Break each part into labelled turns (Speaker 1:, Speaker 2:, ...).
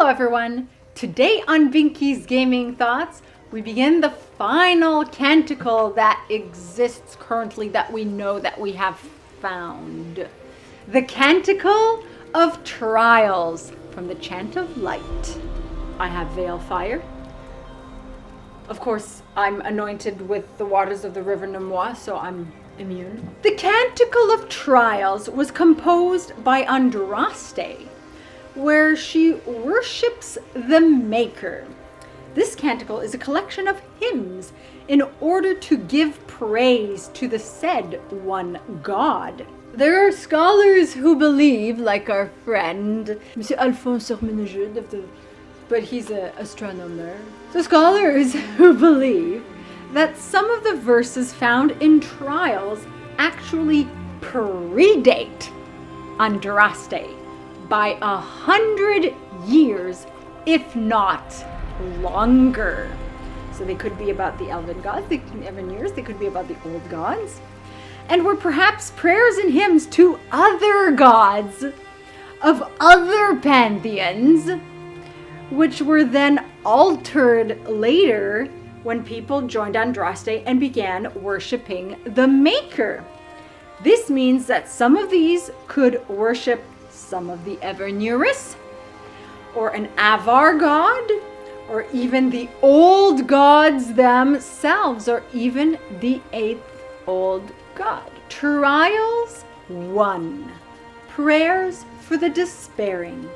Speaker 1: Hello everyone! Today on Binky's Gaming Thoughts, we begin the final canticle that exists currently that we know that we have found. The Canticle of Trials from the Chant of Light. I have Veil Fire. Of course, I'm anointed with the waters of the River Nemois, so I'm immune. The Canticle of Trials was composed by Andraste, where she worships the Maker. This canticle is a collection of hymns in order to give praise to the said one God. There are scholars who believe, like our friend, Monsieur Alphonse Hermenegilde, but he's an astronomer. So scholars who believe that some of the verses found in Trials actually predate Andraste by 100 years, if not longer. So they could be about the elven gods, the Evanuris, they could be about the old gods, and were perhaps prayers and hymns to other gods of other pantheons, which were then altered later when people joined Andraste and began worshipping the Maker. This means that some of these could worship some of the Evanuris, or an Avar god, or even the old gods themselves, or even the 8th old god. Trials 1. Prayers for the despairing.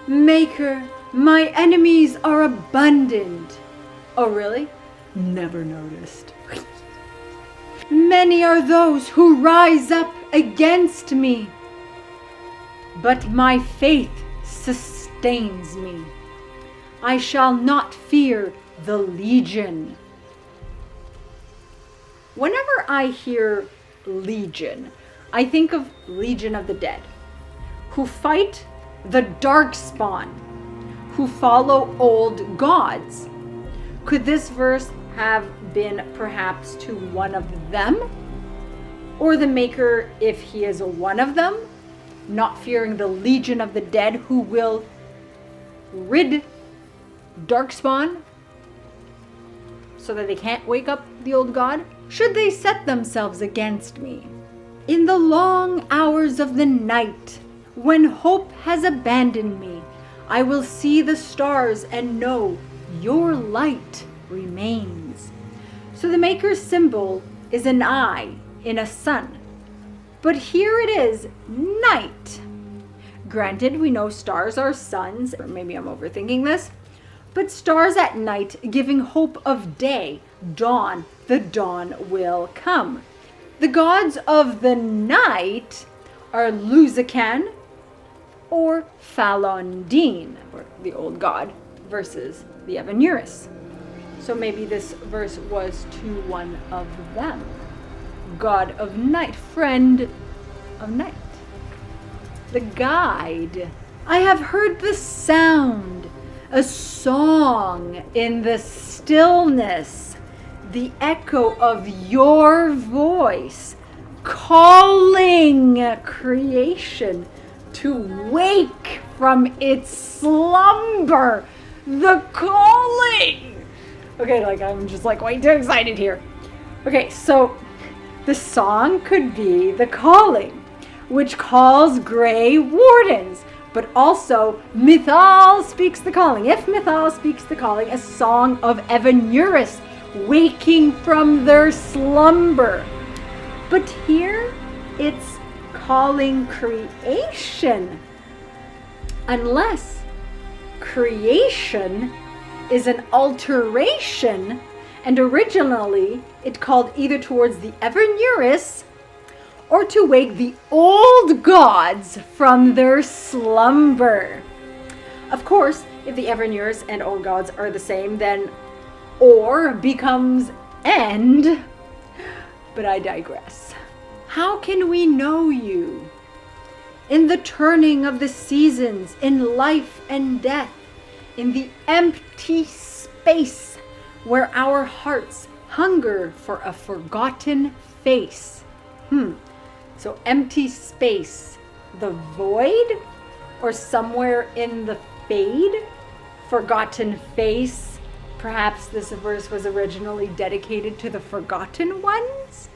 Speaker 1: Maker, my enemies are abundant. Oh, really? Never noticed. Many are those who rise up against me, but my faith sustains me. I shall not fear the legion. Whenever I hear legion, I think of Legion of the Dead, who fight the Darkspawn, who follow old gods. Could this verse have been perhaps to one of them? Or the Maker, if he is one of them, not fearing the Legion of the Dead, who will rid Darkspawn so that they can't wake up the old god? Should they set themselves against me in the long hours of the night, when hope has abandoned me, I will see the stars and know your light remains. So the Maker's symbol is an eye in a sun. But here it is, night. Granted, we know stars are suns, or maybe I'm overthinking this, but stars at night giving hope of day, dawn, the dawn will come. The gods of the night are Luzacan or Falondine, or the old god, versus the Evanuris. So maybe this verse was to one of them. God of night, friend of night. The guide. I have heard the sound, a song in the stillness, the echo of your voice, calling creation to wake from its slumber. The calling! Okay, I'm just way too excited here. Okay, so the song could be the calling, which calls Grey Wardens, but also Mythal speaks the calling. If Mythal speaks the calling, a song of Evanuris waking from their slumber. But here it's calling creation, unless creation is an alteration, and originally it called either towards the Evanuris or to wake the old gods from their slumber. Of course, if the Evanuris and old gods are the same, then or becomes end. But I digress. How can we know you? In the turning of the seasons, in life and death, in the empty space where our hearts hunger for a forgotten face. So empty space, the void, or somewhere in the fade, forgotten face. Perhaps this verse was originally dedicated to the forgotten ones.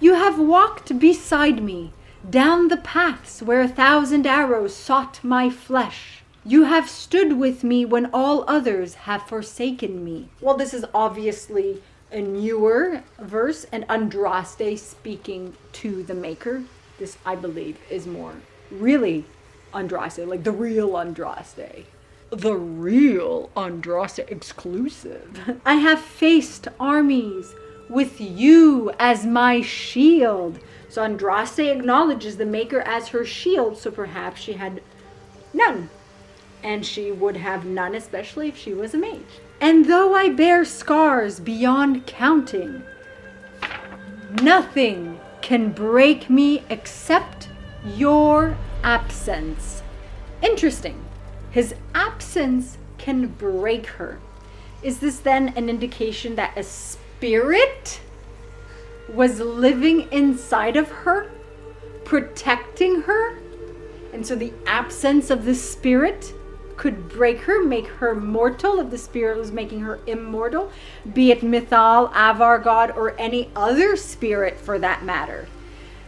Speaker 1: You have walked beside me down the paths where 1,000 arrows sought my flesh. You have stood with me when all others have forsaken me. Well, this is obviously a newer verse, and Andraste speaking to the Maker. This, I believe, is more really Andraste, like the real Andraste. The real Andraste exclusive. I have faced armies with you as my shield. So Andraste acknowledges the Maker as her shield, so perhaps she had none. And she would have none, especially if she was a mage. And though I bear scars beyond counting, nothing can break me except your absence. Interesting. His absence can break her. Is this then an indication that a spirit was living inside of her, protecting her? And so the absence of the spirit could break her, make her mortal, if the spirit was making her immortal, be it Mythal, Avar God, or any other spirit for that matter.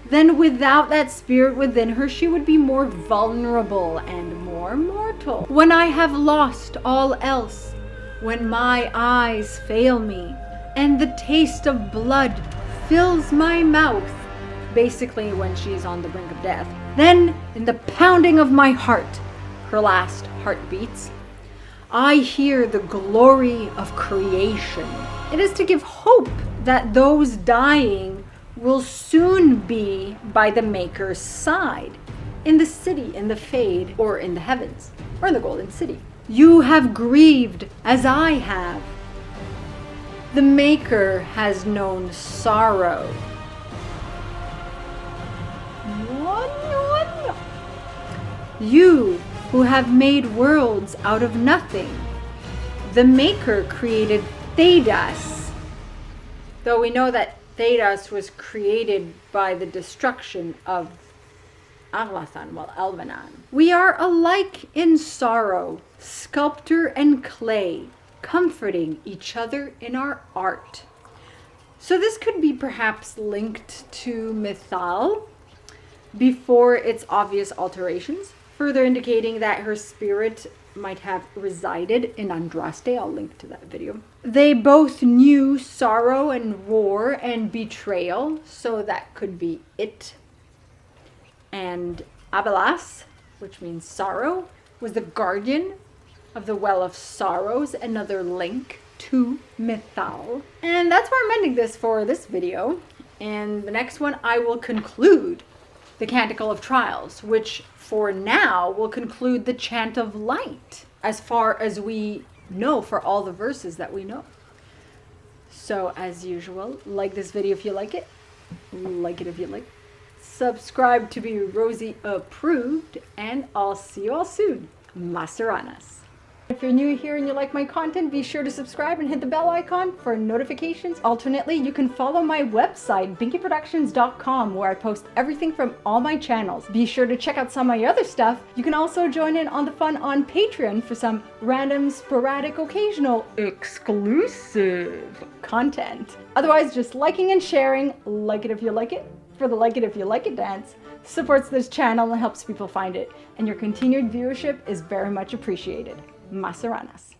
Speaker 1: Then without that spirit within her, she would be more vulnerable and more mortal. When I have lost all else, when my eyes fail me, and the taste of blood fills my mouth, basically when she's on the brink of death, then in the pounding of my heart, her last heartbeats, I hear the glory of creation. It is to give hope that those dying will soon be by the Maker's side, in the city, in the Fade, or in the heavens, or in the Golden City. You have grieved as I have. The Maker has known sorrow. You who have made worlds out of nothing. The Maker created Thedas, though we know that Thedas was created by the destruction of Lavellan, Lavellan. We are alike in sorrow, sculptor and clay, comforting each other in our art. So this could be perhaps linked to Mythal before its obvious alterations, further indicating that her spirit might have resided in Andraste. I'll link to that video. They both knew sorrow and war and betrayal, so that could be it. And Abelas, which means sorrow, was the guardian of the Well of Sorrows, another link to Mythal. And that's where I'm ending this for this video. And the next one I will conclude the Canticle of Trials, which for now will conclude the Chant of Light, as far as we know for all the verses that we know. So as usual, like this video if you like it if you like, subscribe to be Rosie approved, and I'll see you all soon. Masaranas. If you're new here and you like my content, be sure to subscribe and hit the bell icon for notifications. Alternately, you can follow my website, binkyproductions.com, where I post everything from all my channels. Be sure to check out some of my other stuff. You can also join in on the fun on Patreon for some random, sporadic, occasional, exclusive content. Otherwise, just liking and sharing, like it if you like it, for the like it if you like it dance, supports this channel and helps people find it. And your continued viewership is very much appreciated. Masaranas.